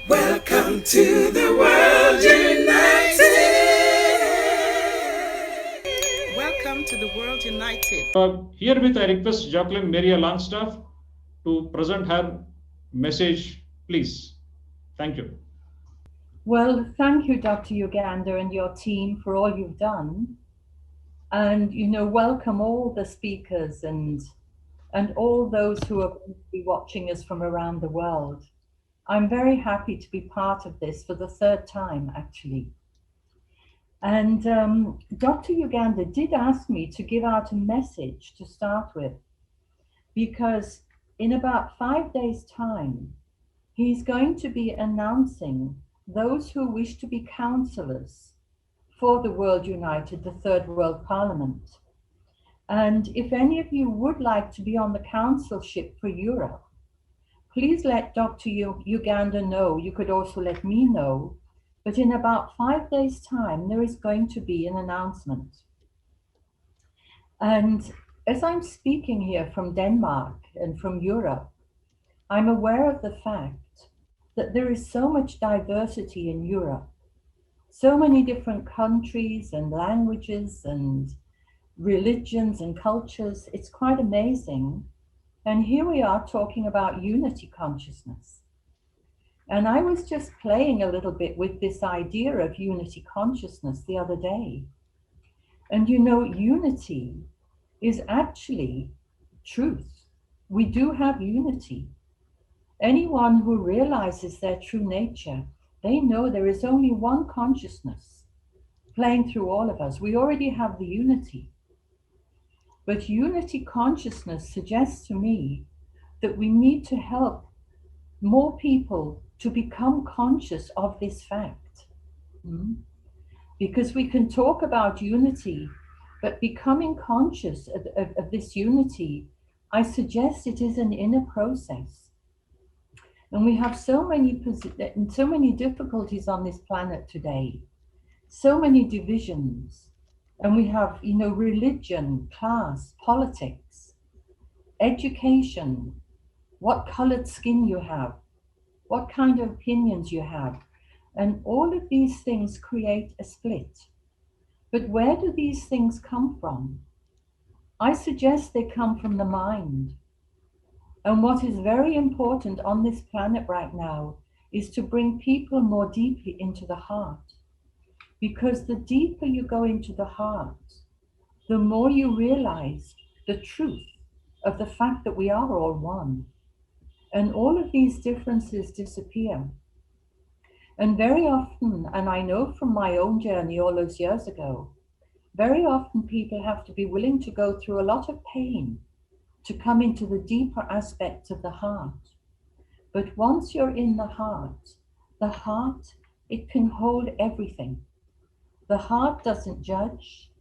Welcome to the world united. Welcome to the world united. Herewith, I request Jacqueline Maria Longstaff to present her message, please. Thank you. Well, thank you, Dr. Yugandhar, and your team for all you've done. And, welcome all the speakers and all those who are going to be watching us from around the world. I'm very happy to be part of this for the third time, actually. And Dr. Yugandhar did ask me to give out a message to start with, because in about 5 days' time, he's going to be announcing those who wish to be councillors for the World United, the Third World Parliament. And if any of you would like to be on the councilship for Europe, please let Dr. Yugandhar know. You could also let me know. But in about 5 days' time, there is going to be an announcement. And as I'm speaking here from Denmark and from Europe, I'm aware of the fact that there is so much diversity in Europe, so many different countries and languages and religions and cultures. It's quite amazing. And here we are talking about unity consciousness. And I was just playing a little bit with this idea of unity consciousness the other day. And unity is actually truth. We do have unity. Anyone who realizes their true nature, they know there is only one consciousness playing through all of us. We already have the unity. But unity consciousness suggests to me that we need to help more people to become conscious of this fact. Because we can talk about unity, but becoming conscious of this unity, I suggest it is an inner process. And we have so many difficulties on this planet today, so many divisions. And we have, religion, class, politics, education, what colored skin you have, what kind of opinions you have. And all of these things create a split. But where do these things come from? I suggest they come from the mind. And what is very important on this planet right now is to bring people more deeply into the heart. Because the deeper you go into the heart, the more you realize the truth of the fact that we are all one. And all of these differences disappear. And very often, and I know from my own journey all those years ago, very often people have to be willing to go through a lot of pain to come into the deeper aspects of the heart. But once you're in the heart, it can hold everything. The heart doesn't judge.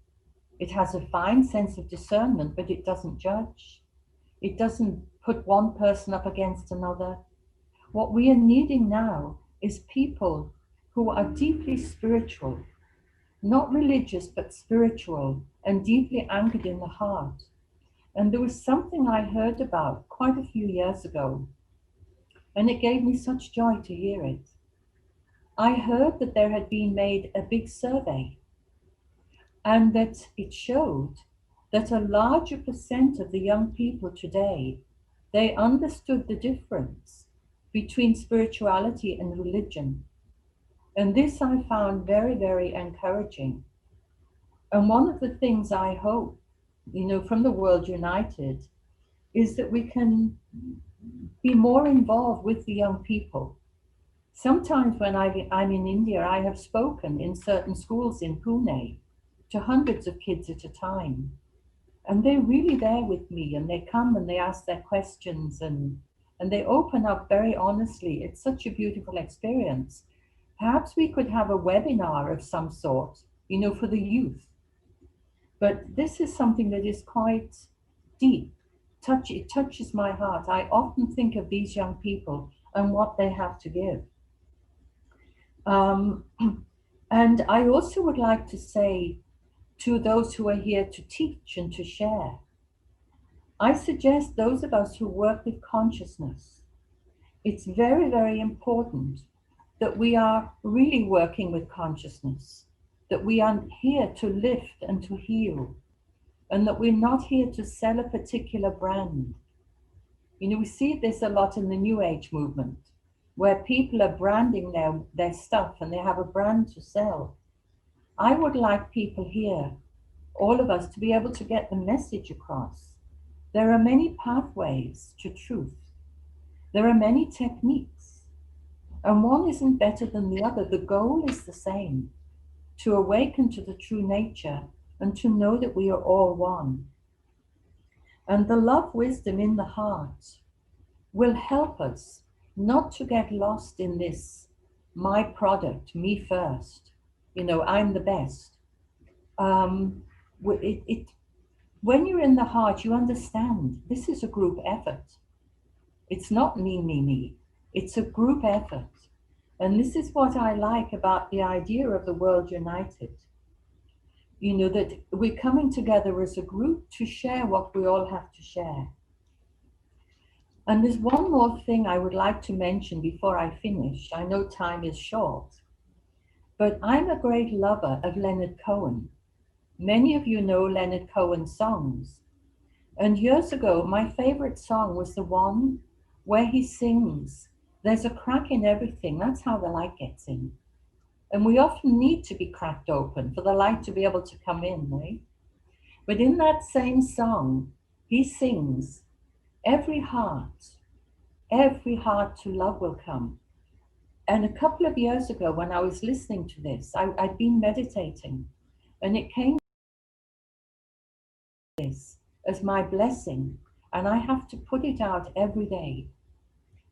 It has a fine sense of discernment, but it doesn't judge. It doesn't put one person up against another. What we are needing now is people who are deeply spiritual, not religious, but spiritual and deeply anchored in the heart. And there was something I heard about quite a few years ago, and it gave me such joy to hear it. I heard that there had been made a big survey, and that it showed that a larger percent of the young people today, they understood the difference between spirituality and religion. And this I found very, very encouraging. And one of the things I hope, from the World United, is that we can be more involved with the young people. Sometimes when I'm in India, I have spoken in certain schools in Pune to hundreds of kids at a time. And they're really there with me, and they come and they ask their questions and they open up very honestly. It's such a beautiful experience. Perhaps we could have a webinar of some sort, for the youth. But this is something that is quite deep. It touches my heart. I often think of these young people and what they have to give. And I also would like to say to those who are here to teach and to share, I suggest those of us who work with consciousness, it's very, very important that we are really working with consciousness, that we are here to lift and to heal, and that we're not here to sell a particular brand. You know, we see this a lot in the New Age movement, where people are branding their stuff and they have a brand to sell. I would like people here, all of us, to be able to get the message across. There are many pathways to truth. There are many techniques, and one isn't better than the other. The goal is the same, to awaken to the true nature and to know that we are all one. And the love wisdom in the heart will help us not to get lost in this, my product, me first, you know, I'm the best. When you're in the heart, you understand this is a group effort. It's not me, me, me. It's a group effort. And this is what I like about the idea of the world united. You know, that we're coming together as a group to share what we all have to share. And there's one more thing I would like to mention before I finish. I know time is short, but I'm a great lover of Leonard Cohen. Many of you know Leonard Cohen's songs. And years ago, my favorite song was the one where he sings, "There's a crack in everything." That's how the light gets in. And we often need to be cracked open for the light to be able to come in, right? But in that same song, he sings, every heart to love will come. And a couple of years ago, when I was listening to this, I'd been meditating, and it came to this as my blessing, and I have to put it out every day.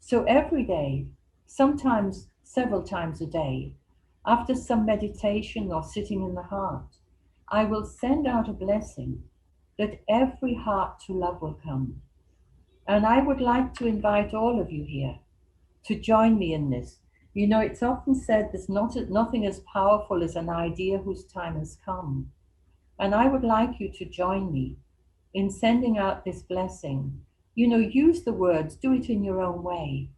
So every day, sometimes several times a day, after some meditation or sitting in the heart, I will send out a blessing that every heart to love will come. And I would like to invite all of you here to join me in this. You know, it's often said there's nothing as powerful as an idea whose time has come. And I would like you to join me in sending out this blessing. You know, use the words, do it in your own way.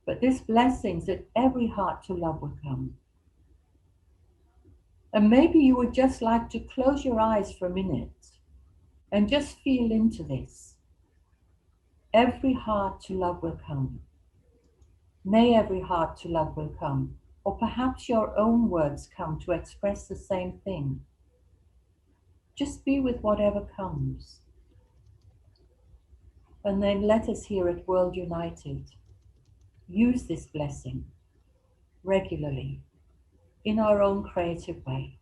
But this blessing that every heart to love will come. And maybe you would just like to close your eyes for a minute and just feel into this. Every heart to love will come. May every heart to love will come. Or perhaps your own words come to express the same thing. Just be with whatever comes. And then let us here at World United use this blessing regularly in our own creative way.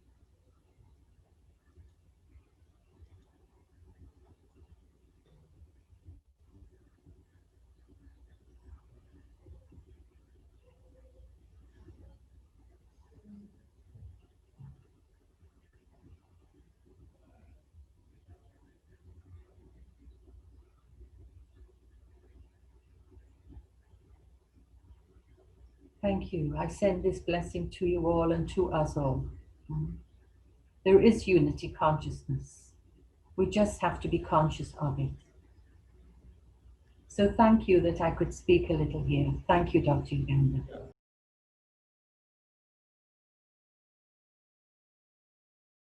Thank you. I send this blessing to you all and to us all. There is unity consciousness. We just have to be conscious of it. So thank you that I could speak a little here. Thank you, Dr. Yugandhar.